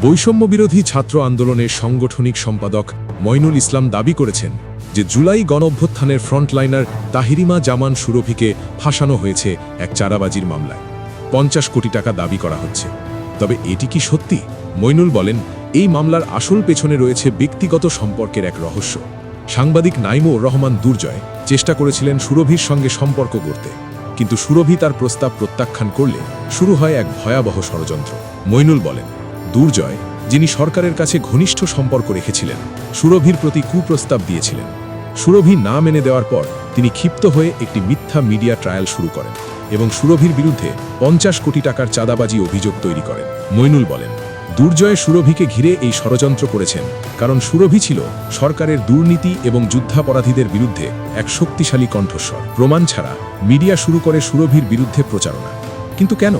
বৈষম্য বিরোধী ছাত্র আন্দোলনের সাংগঠনিক সম্পাদক মঈনুল ইসলাম দাবি করেছেন যে জুলাই গণঅভ্যুত্থানের ফ্রন্টলাইনার তাহিরিমা জামান সুরভিকে ফাঁসানো হয়েছে এক চাঁদাবাজির মামলায়। ৫০ কোটি টাকা দাবি করা হচ্ছে। তবে এটি কি সত্যি? মঈনুল বলেন, এই মামলার আসল পেছনে রয়েছে ব্যক্তিগত সম্পর্কের এক রহস্য। সাংবাদিক নাইমুর রহমান দুর্জয় চেষ্টা করেছিলেন সুরভির সঙ্গে সম্পর্ক গড়তে, কিন্তু সুরভি তার প্রস্তাব প্রত্যাখ্যান করলে শুরু হয় এক ভয়াবহ ষড়যন্ত্র। মঈনুল বলেন, দুর্জয়, যিনি সরকারের কাছে ঘনিষ্ঠ সম্পর্ক রেখেছিলেন, সুরভির প্রতি কুপ্রস্তাব দিয়েছিলেন। সুরভি না মেনে দেওয়ার পর তিনি ক্ষিপ্ত হয়ে একটি মিথ্যা মিডিয়া ট্রায়াল শুরু করেন এবং সুরভির বিরুদ্ধে ৫০ কোটি টাকার চাঁদাবাজি অভিযোগ তৈরি করেন। মঈনুল বলেন, দুর্জয় সুরভিকে ঘিরে এই ষড়যন্ত্র করেছেন কারণ সুরভি ছিল সরকারের দুর্নীতি এবং যুদ্ধাপরাধীদের বিরুদ্ধে এক শক্তিশালী কণ্ঠস্বর। প্রমাণ ছাড়া মিডিয়া শুরু করে সুরভির বিরুদ্ধে প্রচারণা। কিন্তু কেন?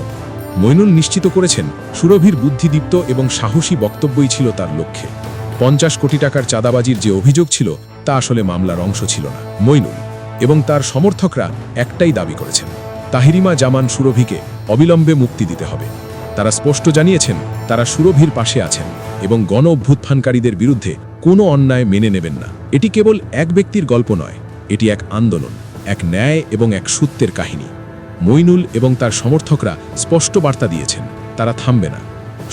মঈনুল নিশ্চিত করেছেন, সুরভির বুদ্ধিদীপ্ত এবং সাহসী বক্তব্যই ছিল তার লক্ষ্যে। ৫০ কোটি টাকার চাঁদাবাজির যে অভিযোগ ছিল তা আসলে মামলার অংশ ছিল না। মঈনুল এবং তার সমর্থকরা একটাই দাবি করেছেন, তাহিরিমা জামান সুরভিকে অবিলম্বে মুক্তি দিতে হবে। তারা স্পষ্ট জানিয়েছেন তারা সুরভির পাশে আছেন এবং গণ অভ্যুত্থানকারীদের বিরুদ্ধে কোনো অন্যায় মেনে নেবেন না। এটি কেবল এক ব্যক্তির গল্প নয়, এটি এক আন্দোলন, এক ন্যায় এবং এক সত্যের কাহিনী। মঈনুল এবং তার সমর্থকরা স্পষ্ট বার্তা দিয়েছেন, তারা থামবে না।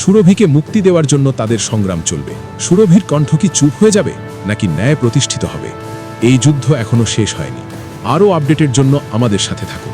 সুরভিকে মুক্তি দেওয়ার জন্য তাদের সংগ্রাম চলবে। সুরভির কণ্ঠ কি চুপ হয়ে যাবে, নাকি ন্যায় প্রতিষ্ঠিত হবে? এই যুদ্ধ এখনো শেষ হয়নি। আরও আপডেটের জন্য আমাদের সাথে থাকুন।